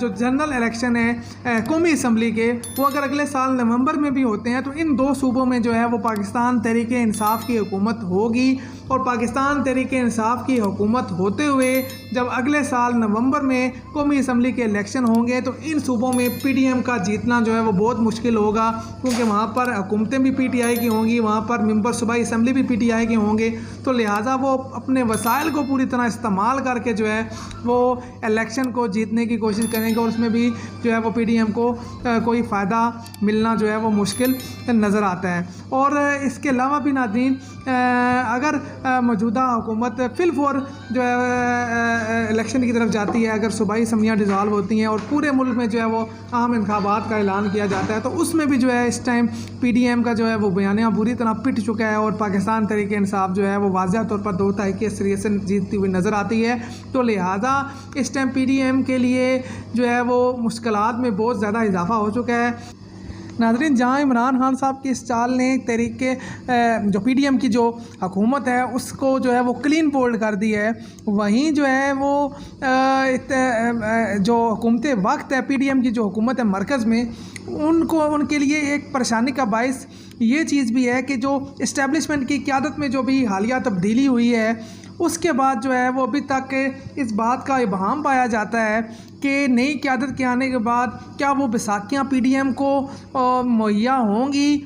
جو general election ہے قومی اسمبلی کے، وہ اگر اگلے سال نومبر میں بھی ہوتے ہیں تو ان 2 صوبوں میں جو ہے وہ پاکستان تحریک انصاف کی حکومت ہوگی، اور پاکستان تحریک انصاف کی حکومت ہوتے ہوئے جب اگلے سال نومبر میں قومی اسمبلی کے الیکشن ہوں گے تو ان صوبوں میں پی ڈی ایم کا جیتنا جو ہے وہ بہت مشکل ہوگا، کیونکہ وہاں پر حکومتیں بھی پی ٹی آئی کی ہوں گی، وہاں پر ممبر صوبائی اسمبلی بھی پی ٹی آئی کے ہوں گے، تو لہٰذا وہ اپنے وسائل کو پوری طرح استعمال کر کے جو ہے وہ الیکشن کو جیتنے کی کوشش کریں گے، اور اس میں بھی جو ہے وہ پی ڈی ایم کو کوئی فائدہ ملنا جو ہے وہ مشکل نظر آتا ہے۔ اور اس کے علاوہ بھی ناظرین، اگر موجودہ حکومت فی الفور جو ہے الیکشن کی طرف جاتی ہے، اگر صوبائی اسمبلیاں ڈیزالو ہوتی ہیں اور پورے ملک میں جو ہے وہ عام انتخابات کا اعلان کیا جاتا ہے، تو اس میں بھی جو ہے اس ٹائم پی ڈی ایم کا جو ہے وہ بیانیہ بری طرح پٹ چکا ہے، اور پاکستان تحریک انصاف جو ہے وہ واضح طور پر 2-2.5 کے ذریعے سے جیتتی ہوئی نظر آتی ہے، تو لہٰذا اس ٹائم پی ڈی ایم کے لیے جو ہے وہ مشکلات میں بہت زیادہ اضافہ ہو چکا ہے۔ ناظرین، جہاں عمران خان صاحب کی اس چال نے تحریک جو پی ڈی ایم کی جو حکومت ہے اس کو جو ہے وہ کلین بولڈ کر دی ہے، وہیں جو ہے وہ جو حکومت وقت ہے پی ڈی ایم کی جو حکومت ہے مرکز میں، ان کے لیے ایک پریشانی کا باعث یہ چیز بھی ہے کہ جو اسٹیبلشمنٹ کی قیادت میں جو بھی حالیہ تبدیلی ہوئی ہے اس کے بعد جو ہے وہ ابھی تک اس بات کا ابہام پایا جاتا ہے کہ نئی قیادت کے آنے کے بعد کیا وہ بیساکھیاں پی ڈی ایم کو مہیا ہوں گی،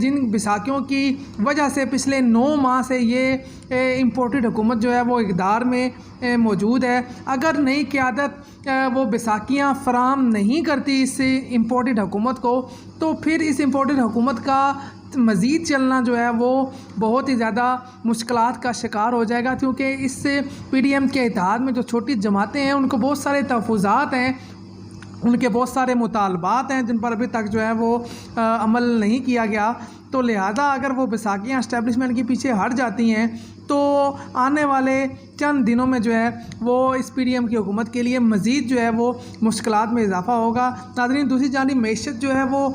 جن بیساکھیوں کی وجہ سے پچھلے 9 ماہ سے یہ امپورٹڈ حکومت جو ہے وہ اقتدار میں موجود ہے۔ اگر نئی قیادت وہ بیساکھیاں فراہم نہیں کرتی اس امپورٹڈ حکومت کو، تو پھر اس امپورٹڈ حکومت کا مزید چلنا جو ہے وہ بہت ہی زیادہ مشکلات کا شکار ہو جائے گا، کیونکہ اس سے پی ڈی ایم کے اتحاد میں جو چھوٹی جماعتیں ہیں ان کو بہت سارے تحفظات ہیں، ان کے بہت سارے مطالبات ہیں جن پر ابھی تک جو ہے وہ عمل نہیں کیا گیا، تو لہٰذا اگر وہ بیساکھیاں اسٹیبلشمنٹ کے پیچھے ہٹ جاتی ہیں تو آنے والے چند دنوں میں جو ہے وہ اس پی ڈی ایم کی حکومت کے لیے مزید جو ہے وہ مشکلات میں اضافہ ہوگا۔ ناظرین، دوسری جانب معیشت جو ہے وہ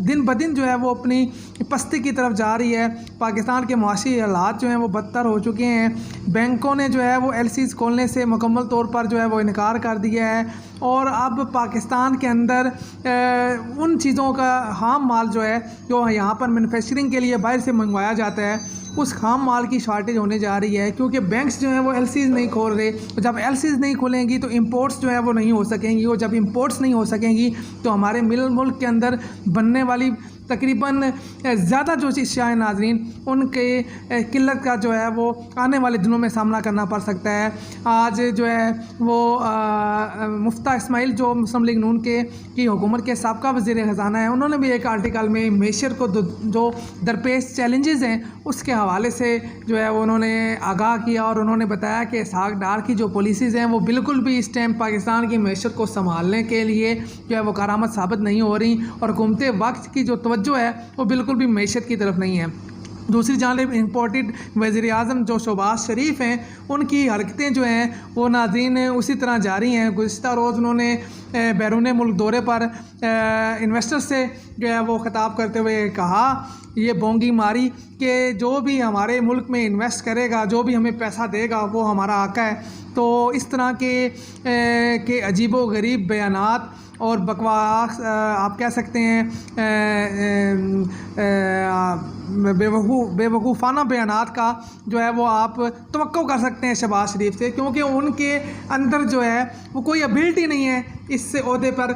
دن بدن جو ہے وہ اپنی پستی کی طرف جا رہی ہے، پاکستان کے معاشی حالات جو ہیں وہ بدتر ہو چکے ہیں، بینکوں نے جو ہے وہ ایل سیز کھولنے سے مکمل طور پر جو ہے وہ انکار کر دیا ہے، اور اب پاکستان کے اندر ان چیزوں کا خام مال جو ہے جو یہاں پر مینوفیکچرنگ کے لیے باہر سے منگوایا جاتا ہے اس خام مال کی شارٹیج ہونے جا رہی ہے، کیونکہ بینکس جو ہیں وہ ایل سیز نہیں کھول رہے، جب ایل سیز نہیں کھولیں گی تو امپورٹس جو ہے وہ نہیں ہو سکیں گی، اور جب امپورٹس نہیں ہو سکیں گی تو ہمارے ملک کے اندر بننے والی تقریباً زیادہ جو اشیاء ہیں ناظرین ان کے قلت کا جو ہے وہ آنے والے دنوں میں سامنا کرنا پڑ سکتا ہے۔ آج جو ہے وہ مفتاح اسماعیل جو مسلم لیگ نون کی حکومت کے سابقہ وزیر خزانہ ہیں، انہوں نے بھی ایک آرٹیکل میں معیشت کو جو درپیش چیلنجز ہیں اس کے حوالے سے جو ہے وہ انہوں نے آگاہ کیا، اور انہوں نے بتایا کہ اسحاق ڈار کی جو پالیسیز ہیں وہ بالکل بھی اس ٹائم پاکستان کی معیشت کو سنبھالنے کے لیے جو ہے وہ کارآمد ثابت نہیں ہو رہی، اور حکومت وقت کی جو توجہ ہے وہ بالکل بھی معیشت کی طرف نہیں ہے۔ دوسری جانب امپورٹڈ وزیر اعظم جو شہباز شریف ہیں ان کی حرکتیں جو ہیں وہ ناظرین اسی طرح جاری ہیں۔ گزشتہ روز انہوں نے بیرون ملک دورے پر انویسٹر سے جو ہے وہ خطاب کرتے ہوئے کہا، یہ بونگی ماری کہ جو بھی ہمارے ملک میں انویسٹ کرے گا، جو بھی ہمیں پیسہ دے گا وہ ہمارا آقا ہے۔ تو اس طرح کے عجیب و غریب بیانات اور بکواس آپ کہہ سکتے ہیں بے وقوفانہ بیانات کا جو ہے وہ آپ توقع کر سکتے ہیں شہباز شریف سے، کیونکہ ان کے اندر جو ہے وہ کوئی ایبلٹی نہیں ہے اس عہدے پر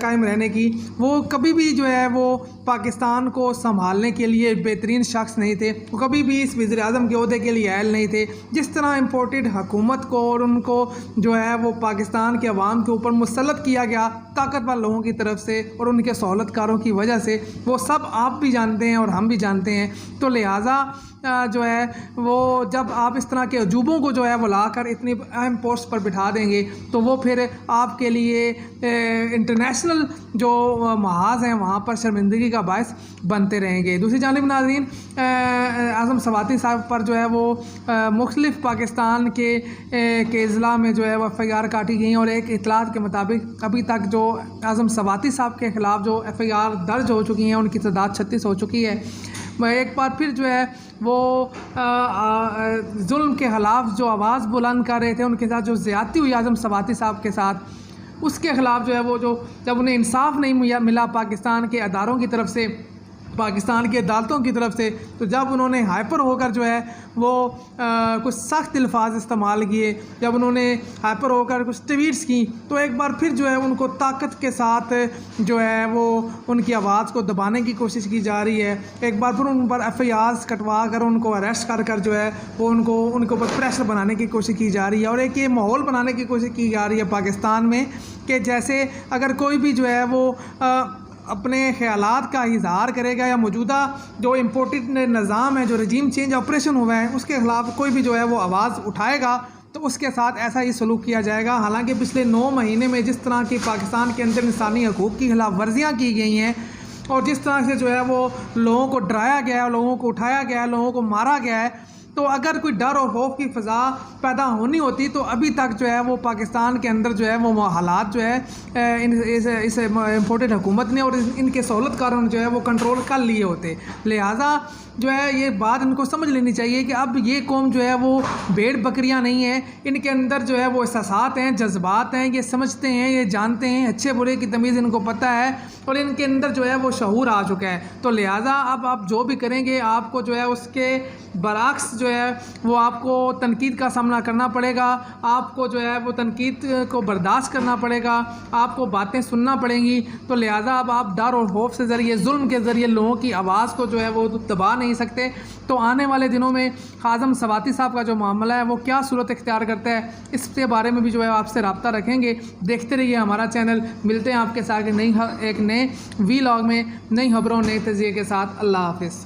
قائم رہنے کی، وہ کبھی بھی جو ہے وہ پاکستان کو سنبھالنے کے لیے بہترین شخص نہیں تھے، وہ کبھی بھی اس وزیر اعظم کے عہدے کے لیے اہل نہیں تھے۔ جس طرح امپورٹڈ حکومت کو اور ان کو جو ہے وہ پاکستان کے عوام کے اوپر مسلط کیا گیا طاقتور لوگوں کی طرف سے اور ان کے سہولت کاروں کی وجہ سے، وہ سب آپ بھی جانتے ہیں اور ہم بھی جانتے ہیں، تو لہٰذا جو ہے وہ جب آپ اس طرح کے عجوبوں کو جو ہے وہ لا کر اتنی اہم پوسٹ پر بٹھا دیں گے تو وہ پھر آپ کے لیے انٹرنیشنل جو محاذ ہیں وہاں پر شرمندگی کا باعث بنتے رہیں گے۔ دوسری جانب ناظرین، اعظم سواتی صاحب پر جو ہے وہ مختلف پاکستان کے اضلاع میں جو ہے وہ ایف آئی آر کاٹی گئیں، اور ایک اطلاعات کے مطابق ابھی تک جو اعظم سواتی صاحب کے خلاف جو ایف آئی آر درج ہو چکی ہیں ان کی تعداد 36 ہو چکی ہے۔ ایک بار پھر جو ہے وہ ظلم کے خلاف جو آواز بلند کر رہے تھے، ان کے ساتھ جو زیادتی ہوئی اعظم سواتی صاحب کے ساتھ، اس کے خلاف جو ہے وہ جو جب انہیں انصاف نہیں ملا پاکستان کے اداروں کی طرف سے، پاکستان کی عدالتوں کی طرف سے، تو جب انہوں نے ہائپر ہو کر جو ہے وہ کچھ سخت الفاظ استعمال کیے، جب انہوں نے ہائپر ہو کر کچھ ٹویٹس کی، تو ایک بار پھر جو ہے ان کو طاقت کے ساتھ جو ہے وہ ان کی آواز کو دبانے کی کوشش کی جا رہی ہے، ایک بار پھر ان پر ایف آئی آرز کٹوا کر ان کو اریسٹ کر جو ہے وہ ان کو اوپر پریشر بنانے کی کوشش کی جا رہی ہے، اور ایک یہ ماحول بنانے کی کوشش کی جا رہی ہے پاکستان میں کہ جیسے اگر کوئی بھی جو ہے وہ اپنے خیالات کا اظہار کرے گا یا موجودہ جو امپورٹڈ نظام ہے، جو رجیم چینج آپریشن ہوا ہے، اس کے خلاف کوئی بھی جو ہے وہ آواز اٹھائے گا تو اس کے ساتھ ایسا ہی سلوک کیا جائے گا۔ حالانکہ پچھلے 9 مہینے میں جس طرح کی پاکستان کے اندر انسانی حقوق کی خلاف ورزیاں کی گئی ہیں اور جس طرح سے جو ہے وہ لوگوں کو ڈرایا گیا ہے، لوگوں کو اٹھایا گیا ہے، لوگوں کو مارا گیا ہے، تو اگر کوئی ڈر اور خوف کی فضا پیدا ہونی ہوتی تو ابھی تک جو ہے وہ پاکستان کے اندر جو ہے وہ حالات جو ہے اس امپورٹڈ حکومت نے اور ان کے سہولت کاروں نے جو ہے وہ کنٹرول کر لیے ہوتے۔ لہٰذا جو ہے یہ بات ان کو سمجھ لینی چاہیے کہ اب یہ قوم جو ہے وہ بھیڑ بکریاں نہیں ہیں، ان کے اندر جو ہے وہ احساسات ہیں، جذبات ہیں، یہ سمجھتے ہیں، یہ جانتے ہیں، اچھے برے کی تمیز ان کو پتہ ہے اور ان کے اندر جو ہے وہ شعور آ چکا ہے۔ تو لہٰذا اب آپ جو بھی کریں گے آپ کو جو ہے اس کے برعکس جو ہے وہ آپ کو تنقید کا سامنا کرنا پڑے گا، آپ کو جو ہے وہ تنقید کو برداشت کرنا پڑے گا، آپ کو باتیں سننا پڑیں گی۔ تو لہٰذا اب آپ ڈر اور خوف سے ذریعے ظلم کے ذریعے لوگوں کی آواز کو جو ہے وہ دبا نہیں سکتے۔ تو آنے والے دنوں میں اعظم سواتی صاحب کا جو معاملہ ہے وہ کیا صورت اختیار کرتا ہے، اس کے بارے میں بھی جو ہے آپ سے رابطہ رکھیں گے۔ دیکھتے رہیے ہمارا چینل، ملتے ہیں آپ کے ساتھ ایک نئے وی لاگ میں، نئی خبروں، نئے تجزیے کے ساتھ۔ اللہ حافظ۔